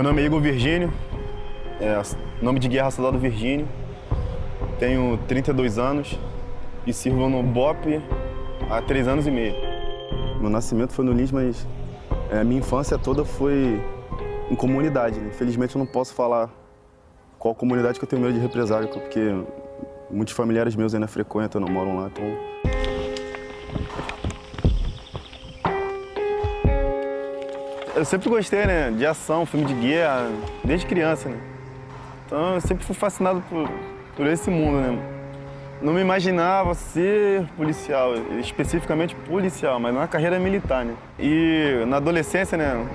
Meu nome é Igor Virgínio, nome de guerra Soldado Virgínio. Tenho 32 anos e sirvo no BOPE há 3 anos e meio. Meu nascimento foi no Lins, mas a minha infância toda foi em comunidade, né? Infelizmente eu não posso falar qual comunidade que eu tenho medo de represália, porque muitos familiares meus ainda frequentam, não moram lá, então... Eu sempre gostei, né, de ação, filme de guerra, desde criança, né? Então eu sempre fui fascinado por esse mundo, né? Não me imaginava ser policial, especificamente policial, mas na carreira militar, né? E na adolescência, né,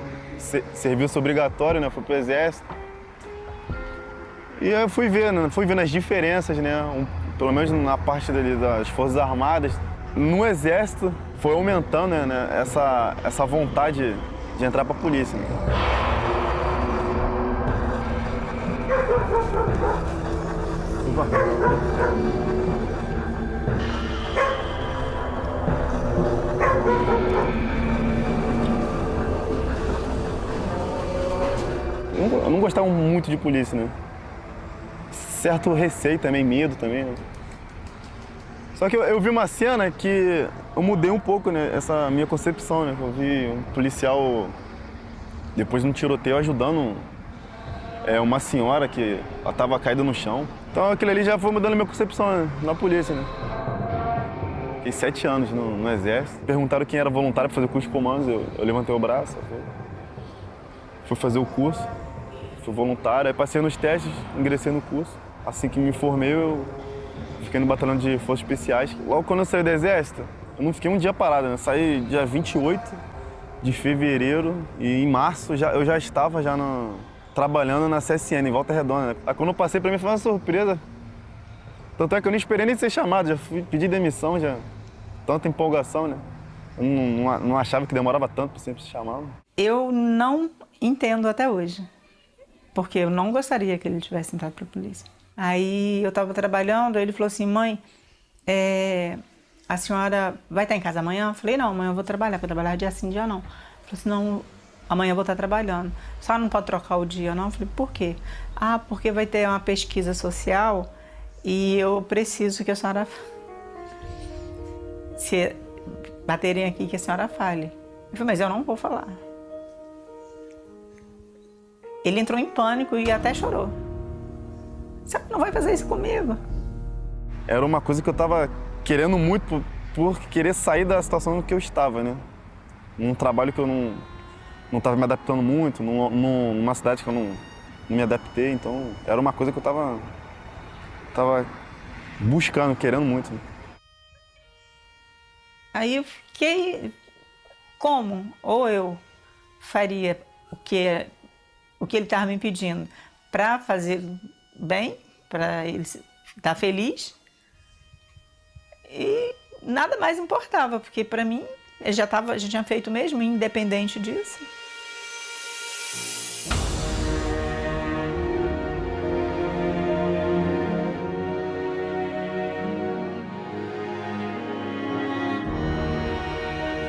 serviço obrigatório, né, fui pro exército. E eu fui vendo as diferenças, né, pelo menos na parte das Forças Armadas. No exército foi aumentando, né, essa vontade de entrar pra polícia, né? Eu não gostava muito de polícia, né? Certo receio também, medo também, né? Só que eu vi uma cena que eu mudei um pouco, né, essa minha concepção, né? Eu vi um policial, depois de um tiroteio, ajudando uma senhora que estava caída no chão. Então aquilo ali já foi mudando a minha concepção, né, na polícia, né? Fiquei 7 anos no exército. Perguntaram quem era voluntário para fazer o curso de comandos, eu levantei o braço, fui fazer o curso, fui voluntário, aí passei nos testes, ingressei no curso. Assim que me formei, eu fiquei no batalhão de forças especiais. Logo quando eu saí do exército, eu não fiquei um dia parado, né? Eu saí dia 28 de fevereiro e em março eu já estava trabalhando na CSN, em Volta Redonda, né? Aí quando eu passei, pra mim foi uma surpresa. Tanto é que eu nem esperei nem ser chamado, já fui pedir demissão, já. Tanta empolgação, né? Eu não achava que demorava tanto para sempre se chamar. Eu não entendo até hoje, porque eu não gostaria que ele tivesse entrado para a polícia. Aí eu estava trabalhando, ele falou assim, mãe, a senhora vai estar em casa amanhã? Eu falei, não, amanhã eu vou trabalhar dia sim, dia não. Ele falou assim, não, amanhã eu vou estar trabalhando. A senhora não pode trocar o dia, não? Eu falei, por quê? Ah, porque vai ter uma pesquisa social e eu preciso que a senhora, se baterem aqui, que a senhora fale. Eu falei, mas eu não vou falar. Ele entrou em pânico e até chorou. Você não vai fazer isso comigo? Era uma coisa que eu estava querendo muito por querer sair da situação que eu estava, né? Num trabalho que eu não estava me adaptando muito, numa cidade que eu não me adaptei, então era uma coisa que eu estava buscando, querendo muito. Né? Aí eu fiquei, como? Ou eu faria o que ele estava me pedindo para fazer bem, para ele estar feliz, e nada mais importava, porque para mim ele já tinha feito mesmo, independente disso.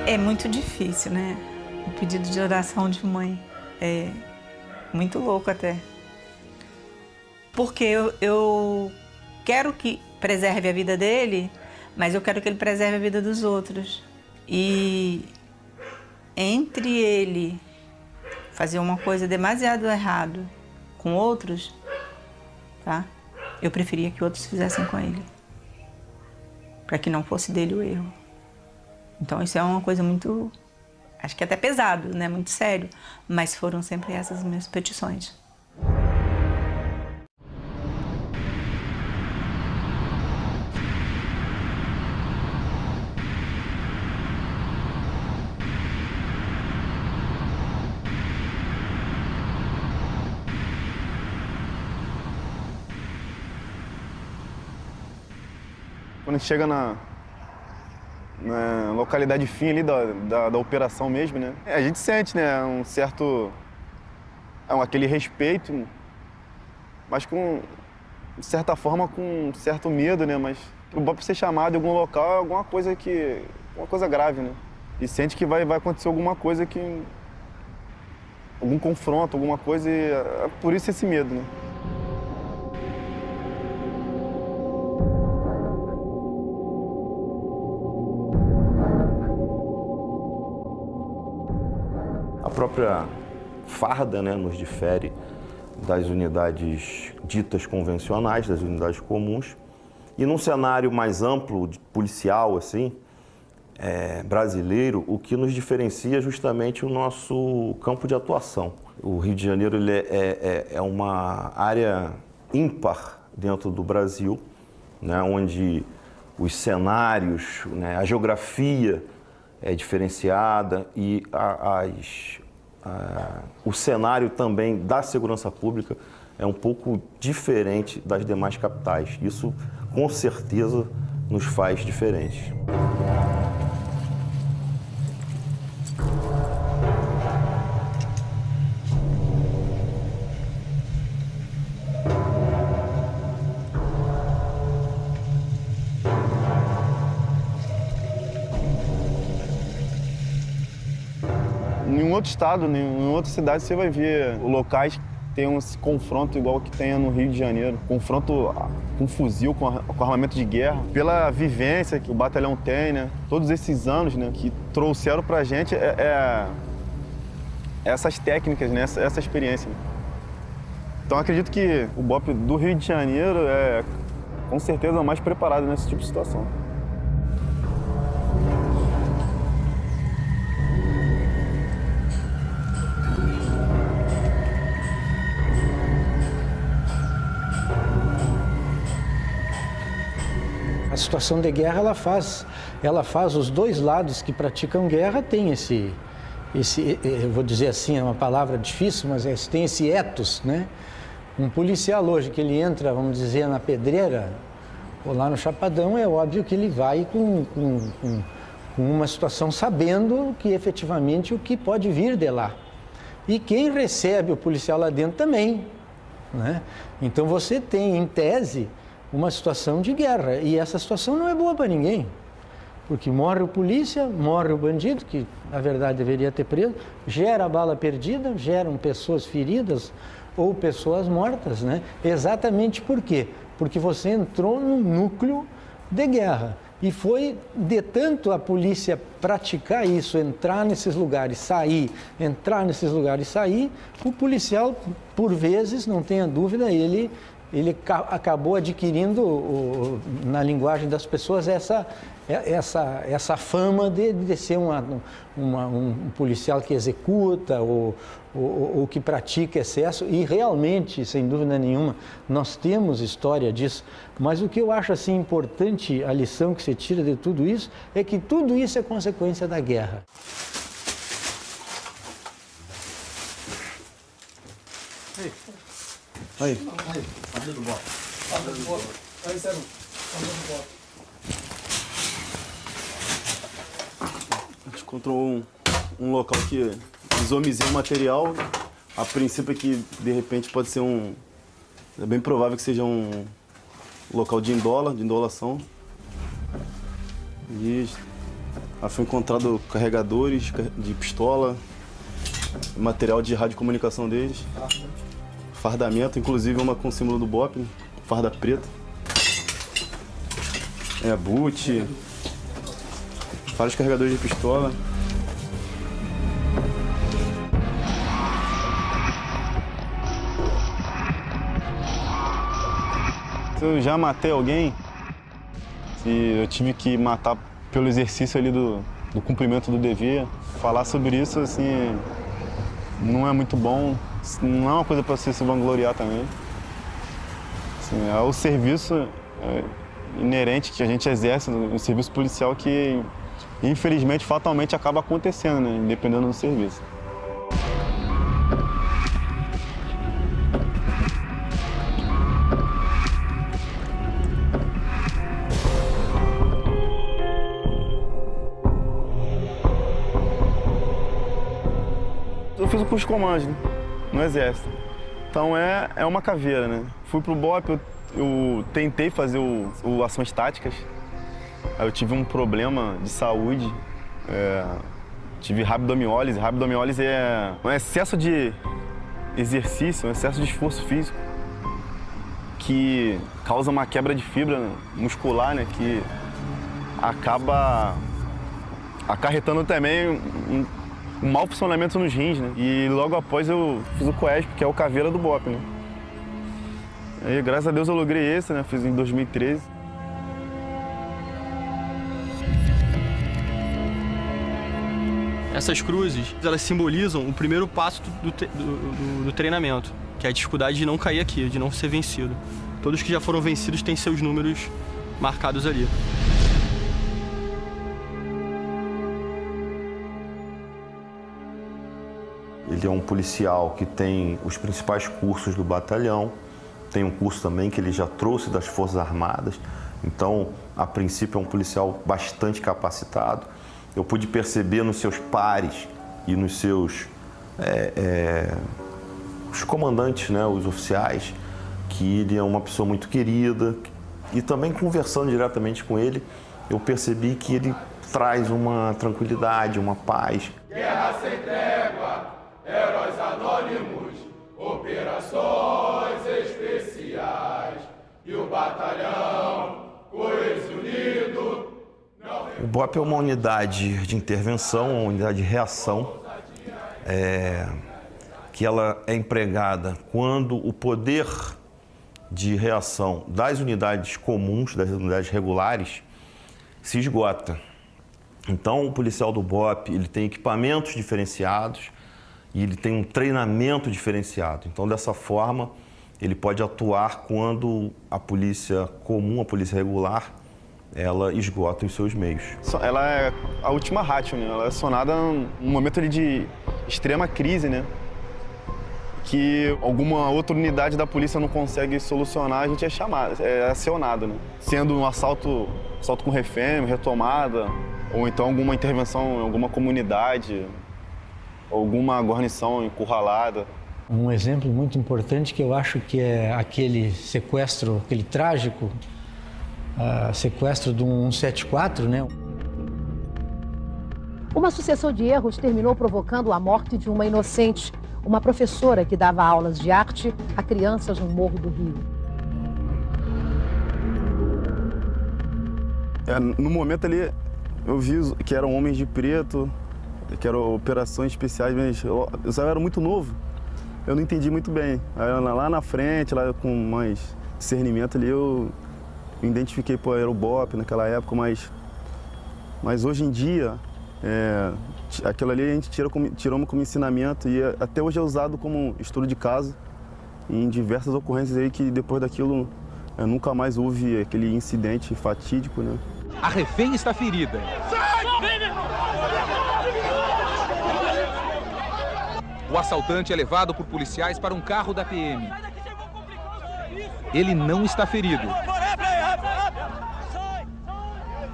É muito difícil, né? O pedido de oração de mãe é muito louco até. Porque eu quero que preserve a vida dele, mas eu quero que ele preserve a vida dos outros. E entre ele fazer uma coisa demasiado errado com outros, tá? Eu preferia que outros fizessem com ele, para que não fosse dele o erro. Então isso é uma coisa muito, acho que até pesado, né? Muito sério, mas foram sempre essas minhas petições. Quando a gente chega na localidade fim ali da operação mesmo, né? A gente sente, né, um certo... aquele respeito, mas de certa forma com um certo medo, né? Mas o BOPE ser chamado em algum local é alguma coisa grave, né? E sente que vai acontecer alguma coisa que algum confronto, alguma coisa, e é por isso esse medo, né? A própria farda, né, nos difere das unidades ditas convencionais, das unidades comuns. E num cenário mais amplo, policial, assim, brasileiro, o que nos diferencia é justamente o nosso campo de atuação. O Rio de Janeiro ele é uma área ímpar dentro do Brasil, né, onde os cenários, né, a geografia é diferenciada e o cenário também da segurança pública é um pouco diferente das demais capitais. Isso, com certeza, nos faz diferentes. Em um outro estado, em outra cidade, você vai ver locais que tem esse confronto igual que tem no Rio de Janeiro. Confronto com fuzil, com armamento de guerra. Pela vivência que o batalhão tem, né? Todos esses anos, né, que trouxeram pra gente essas técnicas, né, essa experiência. Então acredito que o BOPE do Rio de Janeiro é, com certeza, o mais preparado nesse tipo de situação. A situação de guerra, ela faz os dois lados que praticam guerra, tem eu vou dizer assim, é uma palavra difícil, mas tem esse ethos, né? Um policial hoje que ele entra, vamos dizer, na pedreira, ou lá no Chapadão, é óbvio que ele vai com uma situação sabendo que efetivamente o que pode vir de lá. E quem recebe o policial lá dentro também, né? Então você tem, em tese, uma situação de guerra, e essa situação não é boa para ninguém, porque morre o polícia, morre o bandido, que na verdade deveria ter preso, gera bala perdida, geram pessoas feridas ou pessoas mortas, né? Exatamente por quê? Porque você entrou num núcleo de guerra. E foi de tanto a polícia praticar isso, entrar nesses lugares, sair, entrar nesses lugares, sair, o policial, por vezes, não tenha dúvida, ele acabou adquirindo, na linguagem das pessoas, essa fama de ser um policial que executa ou que pratica excesso, e realmente, sem dúvida nenhuma, nós temos história disso, mas o que eu acho assim importante, a lição que se tira de tudo isso, é que tudo isso é consequência da guerra. Aí. A gente encontrou um local que desomisei o material. A princípio aqui, de repente, pode ser é bem provável que seja um local de indolação. E foi encontrado carregadores de pistola, material de radiocomunicação deles. Fardamento, inclusive uma com símbolo do BOPE, farda preta. Boot, vários carregadores de pistola. Se eu já matei alguém, se eu tive que matar pelo exercício ali do cumprimento do dever, falar sobre isso, assim, não é muito bom. Não é uma coisa para você se vangloriar também. Assim, é o serviço inerente que a gente exerce, o serviço policial, que infelizmente, fatalmente acaba acontecendo, né? Dependendo do serviço. Eu fiz o curso de comando, né? No Exército. Então é uma caveira, né? Fui pro BOPE, eu tentei fazer o ações táticas. Aí eu tive um problema de saúde. tive rabdomiólise. Rabdomiólise é um excesso de exercício, um excesso de esforço físico que causa uma quebra de fibra muscular, né? Que acaba acarretando também um mau funcionamento nos rins, né? E logo após eu fiz o COESP, que é o Caveira do BOPE, né? Aí, graças a Deus eu logrei esse, né? Fiz em 2013. Essas cruzes, elas simbolizam o primeiro passo do treinamento, que é a dificuldade de não cair aqui, de não ser vencido. Todos que já foram vencidos têm seus números marcados ali. Ele é um policial que tem os principais cursos do batalhão, tem um curso também que ele já trouxe das Forças Armadas, então, a princípio, é um policial bastante capacitado. Eu pude perceber nos seus pares e nos seus os comandantes, né, os oficiais, que ele é uma pessoa muito querida. E também conversando diretamente com ele, eu percebi que ele traz uma tranquilidade, uma paz. Guerra sem trégua, heróis anônimos, operações especiais e o batalhão coeso unido. O BOPE é uma unidade de intervenção, uma unidade de reação, que ela é empregada quando o poder de reação das unidades comuns, das unidades regulares, se esgota. Então, o policial do BOPE, ele tem equipamentos diferenciados e ele tem um treinamento diferenciado. Então, dessa forma, ele pode atuar quando a polícia comum, a polícia regular, ela esgota os seus meios. Ela é a última ratio, né? Ela é acionada num momento ali de extrema crise, né? Que alguma outra unidade da polícia não consegue solucionar, a gente é chamado, é acionado, né? Sendo um assalto com refém, retomada, ou então alguma intervenção em alguma comunidade, alguma guarnição encurralada. Um exemplo muito importante que eu acho que é aquele sequestro, aquele trágico sequestro do 174, né? Uma sucessão de erros terminou provocando a morte de uma inocente, uma professora que dava aulas de arte a crianças no Morro do Rio. No momento ali, eu vi que eram homens de preto, que eram operações especiais, mas eu era muito novo. Eu não entendi muito bem. Aí, lá na frente, lá com mais discernimento ali, eu identifiquei, pô, era o BOPE naquela época, mas hoje em dia, aquilo ali a gente tirou como ensinamento e até hoje é usado como estudo de caso em diversas ocorrências aí que depois daquilo nunca mais houve aquele incidente fatídico, né? A refém está ferida. O assaltante é levado por policiais para um carro da PM. Ele não está ferido.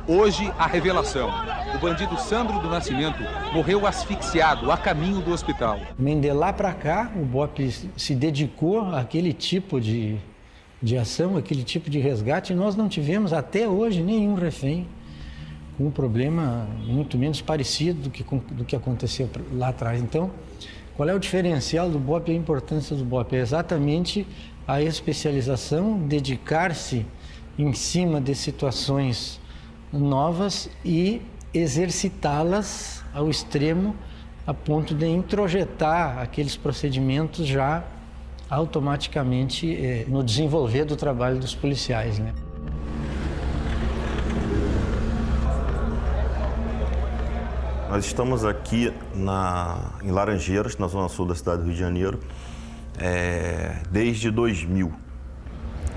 Hoje, a revelação. O bandido Sandro do Nascimento morreu asfixiado a caminho do hospital. De lá para cá, o BOPE se dedicou àquele tipo de ação, aquele tipo de resgate, e nós não tivemos até hoje nenhum refém com um problema muito menos parecido do que aconteceu lá atrás. Então, qual é o diferencial do BOPE e a importância do BOPE? É exatamente a especialização, dedicar-se em cima de situações novas e exercitá-las ao extremo a ponto de introjetar aqueles procedimentos já automaticamente no desenvolver do trabalho dos policiais, né? Nós estamos aqui em Laranjeiras, na zona sul da cidade do Rio de Janeiro, desde 2000.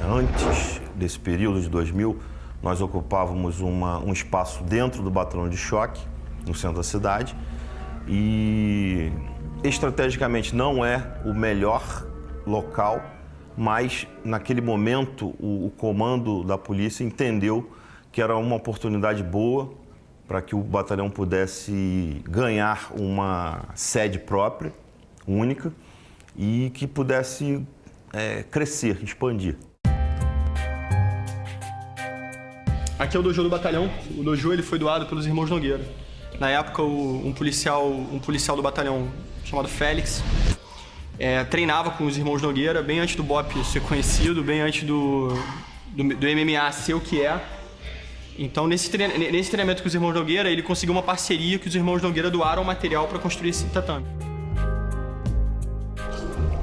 Antes desse período de 2000, nós ocupávamos um espaço dentro do batalhão de choque, no centro da cidade, e estrategicamente não é o melhor local, mas naquele momento o comando da polícia entendeu que era uma oportunidade boa para que o batalhão pudesse ganhar uma sede própria, única, e que pudesse crescer, expandir. Aqui é o dojo do batalhão. O dojo ele foi doado pelos irmãos Nogueira. Na época, um policial do batalhão chamado Félix treinava com os irmãos Nogueira bem antes do BOPE ser conhecido, bem antes do MMA ser o que é. Então, nesse treinamento com os irmãos Nogueira, ele conseguiu uma parceria que os irmãos Nogueira doaram material para construir esse tatame.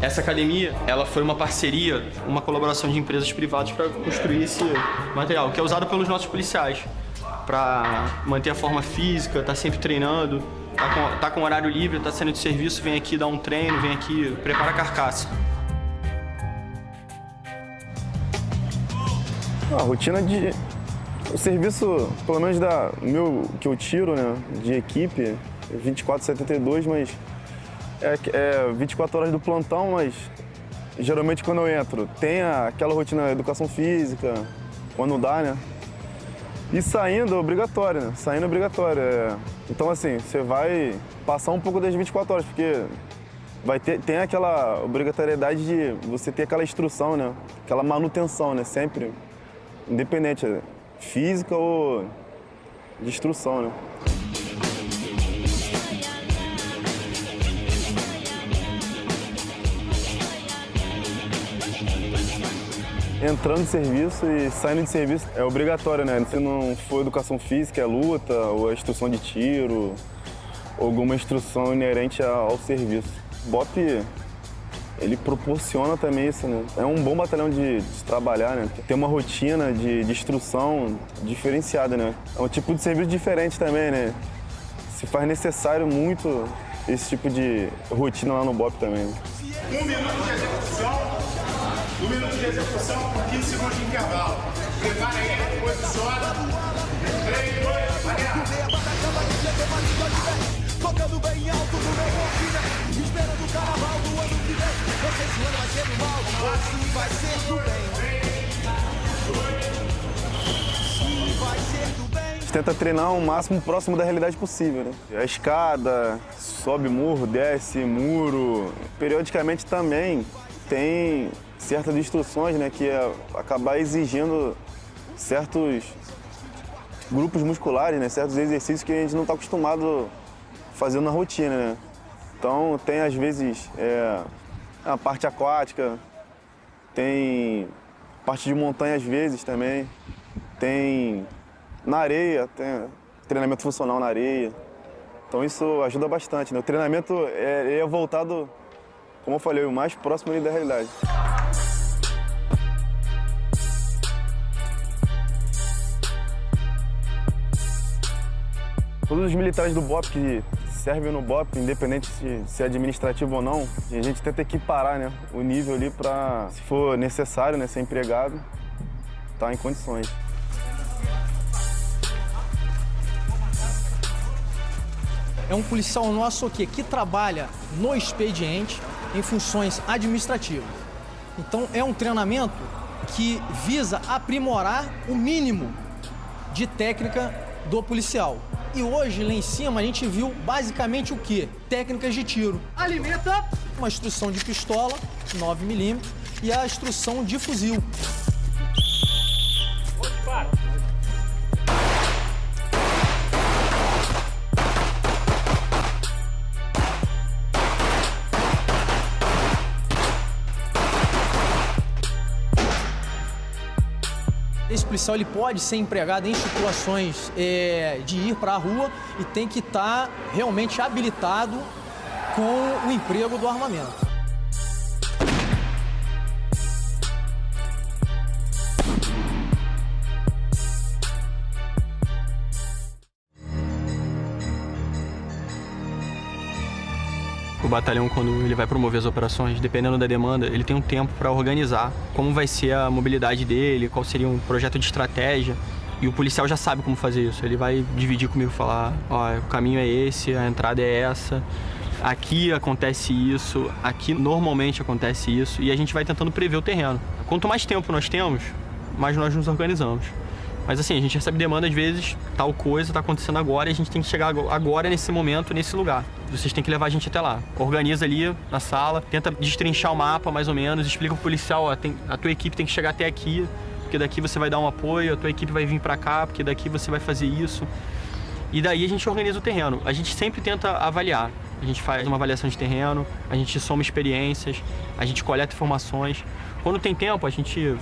Essa academia, ela foi uma parceria, uma colaboração de empresas privadas para construir esse material, que é usado pelos nossos policiais, para manter a forma física, tá sempre treinando, tá com horário livre, tá saindo de serviço, vem aqui dar um treino, vem aqui, prepara a carcaça. A rotina de... O serviço, pelo menos que eu tiro, né, de equipe, 24/72, mas é 24 horas do plantão, mas geralmente quando eu entro tem aquela rotina de educação física, quando dá, né? E saindo, obrigatório, né? Saindo, obrigatório. Então, assim, você vai passar um pouco das 24 horas, porque tem aquela obrigatoriedade de você ter aquela instrução, né? Aquela manutenção, né? Sempre, independente, física ou de instrução, né? Entrando de serviço e saindo de serviço é obrigatório, né? Se não for educação física, é luta, ou instrução de tiro, ou alguma instrução inerente ao serviço. O BOPE, ele proporciona também isso, né? É um bom batalhão de trabalhar, né? Tem uma rotina de instrução diferenciada, né? É um tipo de serviço diferente também, né? Se faz necessário muito esse tipo de rotina lá no BOPE também. 1 minuto de execução. 1 minuto de execução por 15 segundos de intervalo. Prepara aí, posiciona. 3, 2, variar. Tocando bem alto no meu ouvido, esperando o carnaval do ano que vem. Não sei se o ano vai ser do mal, ou se vai ser do bem. Se vai ser do bem. A gente tenta treinar o máximo próximo da realidade possível, né? A escada, sobe morro, desce muro. Periodicamente também tem certas instruções, né, que é acabar exigindo certos grupos musculares, né, certos exercícios que a gente não está acostumado a fazer na rotina, né? Então tem às vezes a parte aquática, tem parte de montanha às vezes também, tem na areia, tem treinamento funcional na areia. Então isso ajuda bastante, né? O treinamento é voltado, como eu falei, o mais próximo ali da realidade. Todos os militares do BOPE que servem no BOPE, independente se é administrativo ou não, a gente tenta equiparar, né, o nível ali para, se for necessário, né, ser empregado, estar em condições. É um policial nosso que trabalha no expediente em funções administrativas. Então é um treinamento que visa aprimorar o mínimo de técnica do policial. E hoje, lá em cima, a gente viu basicamente o quê? Técnicas de tiro. Alimenta! Uma instrução de pistola, 9mm, e a instrução de fuzil. Para! Esse policial ele pode ser empregado em situações de ir para a rua e tem que estar realmente habilitado com o emprego do armamento. O batalhão, quando ele vai promover as operações, dependendo da demanda, ele tem um tempo para organizar como vai ser a mobilidade dele, qual seria um projeto de estratégia. E o policial já sabe como fazer isso. Ele vai dividir comigo, falar, ó, o caminho é esse, a entrada é essa, aqui acontece isso, aqui normalmente acontece isso, e a gente vai tentando prever o terreno. Quanto mais tempo nós temos, mais nós nos organizamos. Mas assim, a gente recebe demanda, às vezes, tal coisa está acontecendo agora e a gente tem que chegar agora, nesse momento, nesse lugar. Vocês têm que levar a gente até lá. Organiza ali na sala, tenta destrinchar o mapa, mais ou menos, explica pro policial, ó, a tua equipe tem que chegar até aqui, porque daqui você vai dar um apoio, a tua equipe vai vir para cá, porque daqui você vai fazer isso. E daí a gente organiza o terreno. A gente sempre tenta avaliar. A gente faz uma avaliação de terreno, a gente soma experiências, a gente coleta informações. Quando tem tempo, a gente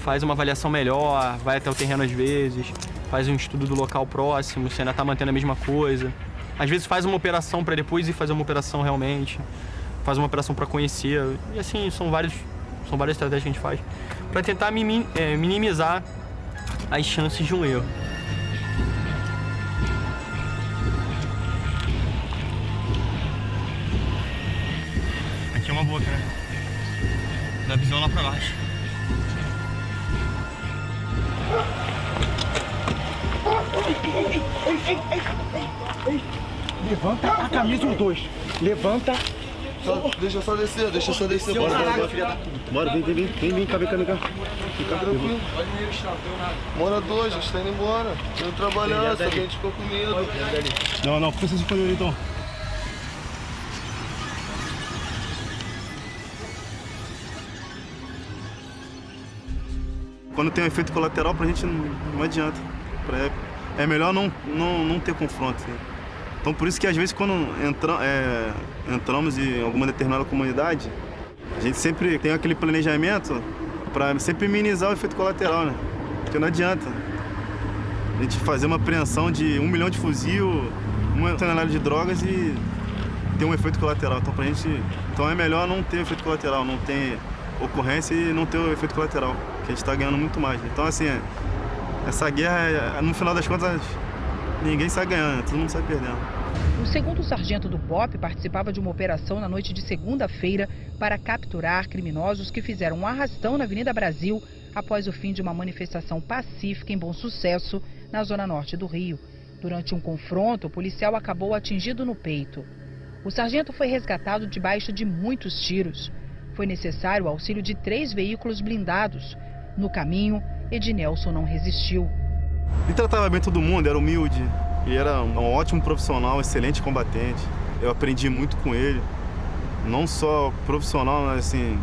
faz uma avaliação melhor, vai até o terreno às vezes, faz um estudo do local próximo, se ainda está mantendo a mesma coisa. Às vezes faz uma operação para depois ir fazer uma operação realmente, faz uma operação para conhecer. E assim, são várias estratégias que a gente faz para tentar minimizar as chances de um erro. Aqui é uma boca, né? Dá visão lá pra baixo. Levanta a camisa os dois. Levanta. Deixa eu só descer. Bora, vem cá. Fica tranquilo. Bora dois, a gente tá indo embora. Tô indo trabalhar, só que a gente ficou com medo. Não, precisa de panela então. Quando tem um efeito colateral, pra gente não adianta. É melhor não ter confronto. Né? Então por isso que às vezes quando entramos em alguma determinada comunidade, a gente sempre tem aquele planejamento para sempre minimizar o efeito colateral, né? Porque não adianta a gente fazer uma apreensão de 1 milhão de fuzil, 1 tonelada de drogas e ter um efeito colateral. Então é melhor não ter efeito colateral, não ter ocorrência e não ter o efeito colateral, que a gente está ganhando muito mais. Então assim, essa guerra, no final das contas, ninguém sai ganhando, todo mundo sai perdendo. O segundo sargento do BOPE participava de uma operação na noite de segunda-feira para capturar criminosos que fizeram um arrastão na Avenida Brasil após o fim de uma manifestação pacífica em Bom Sucesso, na zona norte do Rio. Durante um confronto, o policial acabou atingido no peito. O sargento foi resgatado debaixo de muitos tiros. Foi necessário o auxílio de 3 veículos blindados. No caminho, Ednelson não resistiu. Ele tratava bem todo mundo, era humilde, ele era um ótimo profissional, excelente combatente. Eu aprendi muito com ele, não só profissional, mas assim,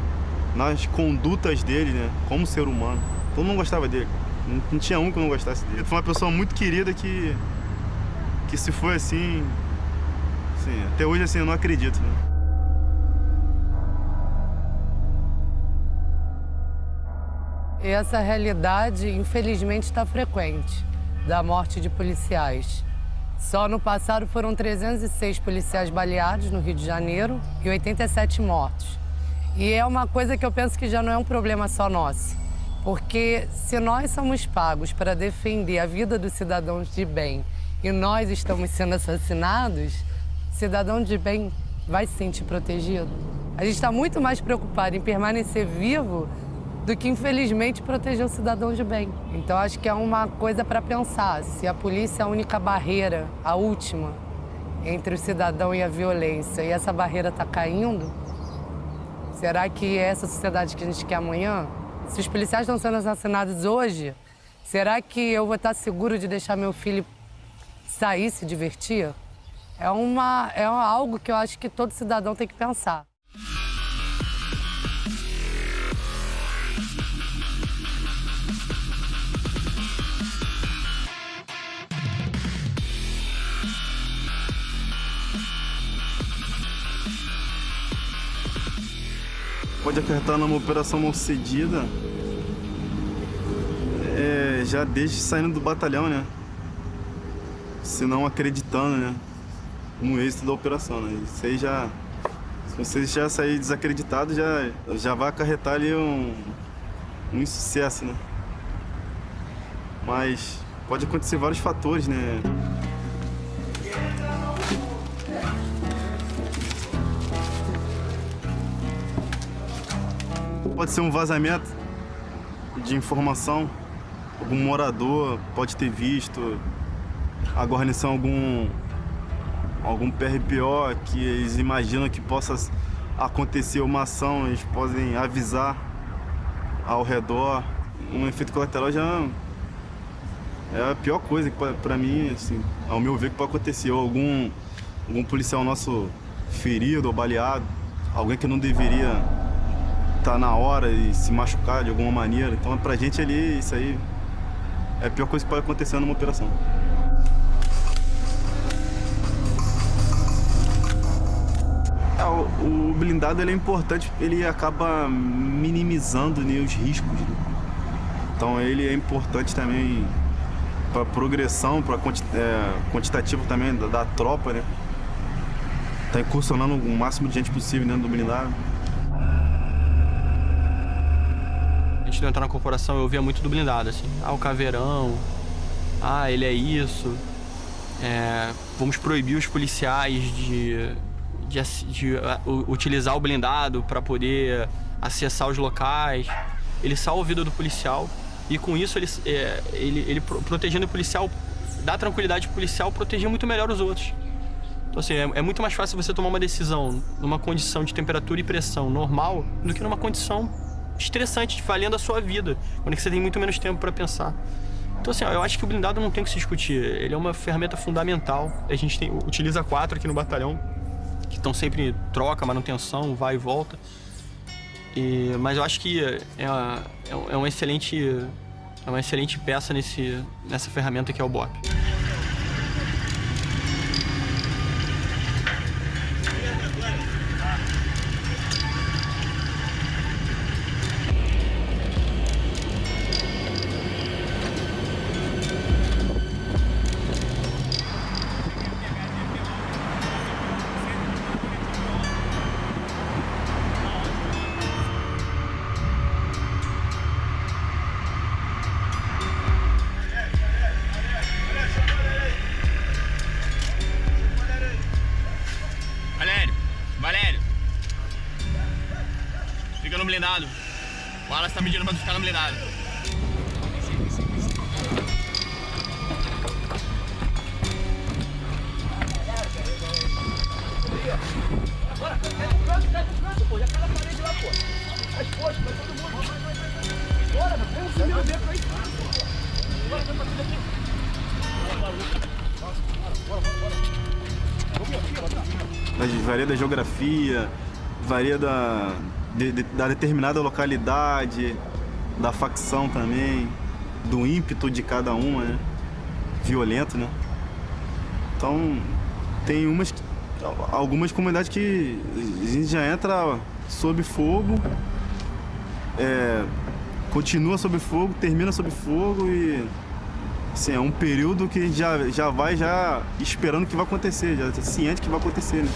nas condutas dele, né, como ser humano. Todo mundo gostava dele, não tinha um que não gostasse dele. Foi uma pessoa muito querida que se foi assim, até hoje assim, eu não acredito, né? Essa realidade, infelizmente, está frequente, da morte de policiais. Só no passado foram 306 policiais baleados no Rio de Janeiro e 87 mortos. E é uma coisa que eu penso que já não é um problema só nosso. Porque se nós somos pagos para defender a vida dos cidadãos de bem e nós estamos sendo assassinados, cidadão de bem vai se sentir protegido. A gente está muito mais preocupado em permanecer vivo do que, infelizmente, proteger o cidadão de bem. Então, acho que é uma coisa para pensar. Se a polícia é a única barreira, a última, entre o cidadão e a violência, e essa barreira está caindo, será que é essa sociedade que a gente quer amanhã? Se os policiais estão sendo assassinados hoje, será que eu vou estar seguro de deixar meu filho sair, se divertir? É algo que eu acho que todo cidadão tem que pensar. Pode acarretar numa operação mal sucedida, já desde saindo do batalhão, né? Se não acreditando, né? No êxito da operação, né? Isso aí já... Se você já sair desacreditado, já vai acarretar ali um insucesso, né? Mas pode acontecer vários fatores, né? Pode ser um vazamento de informação, algum morador pode ter visto a guarnição, algum PRPO que eles imaginam que possa acontecer uma ação, eles podem avisar ao redor. Um efeito colateral já é a pior coisa que para mim, assim, ao meu ver, que pode acontecer. Ou algum policial nosso ferido ou baleado, alguém que não deveria estar na hora e se machucar de alguma maneira. Então, pra gente ali, isso aí é a pior coisa que pode acontecer numa operação. O blindado ele é importante, ele acaba minimizando, né, os riscos, né? Então ele é importante também para progressão, para quantitativo também da tropa, né? Tá incursionando o máximo de gente possível dentro do blindado. Antes de eu entrar na corporação, eu ouvia muito do blindado, assim. O caveirão, ele é isso. Vamos proibir os policiais de utilizar o blindado para poder acessar os locais. Ele salva a vida do policial e com isso ele protegendo o policial, dá tranquilidade pro policial proteger muito melhor os outros. Então assim, é muito mais fácil você tomar uma decisão numa condição de temperatura e pressão normal do que numa condição estressante, valendo a sua vida, quando você tem muito menos tempo para pensar. Então assim, eu acho que o blindado não tem que se discutir, ele é uma ferramenta fundamental. A gente utiliza 4 aqui no batalhão, que estão sempre em troca, manutenção, vai e volta. Mas eu acho que é uma excelente peça nessa ferramenta que é o BOP. Valério! Fica no blindado. O Wallace tá medindo pra tu ficar no blindado. Varia da geografia, varia da determinada localidade, da facção também, do ímpeto de cada uma, né? Violento, né? Então, tem algumas comunidades que a gente já entra sob fogo, continua sob fogo, termina sob fogo e assim, é um período que a gente já vai esperando o que vai acontecer, já ciente que vai acontecer, né?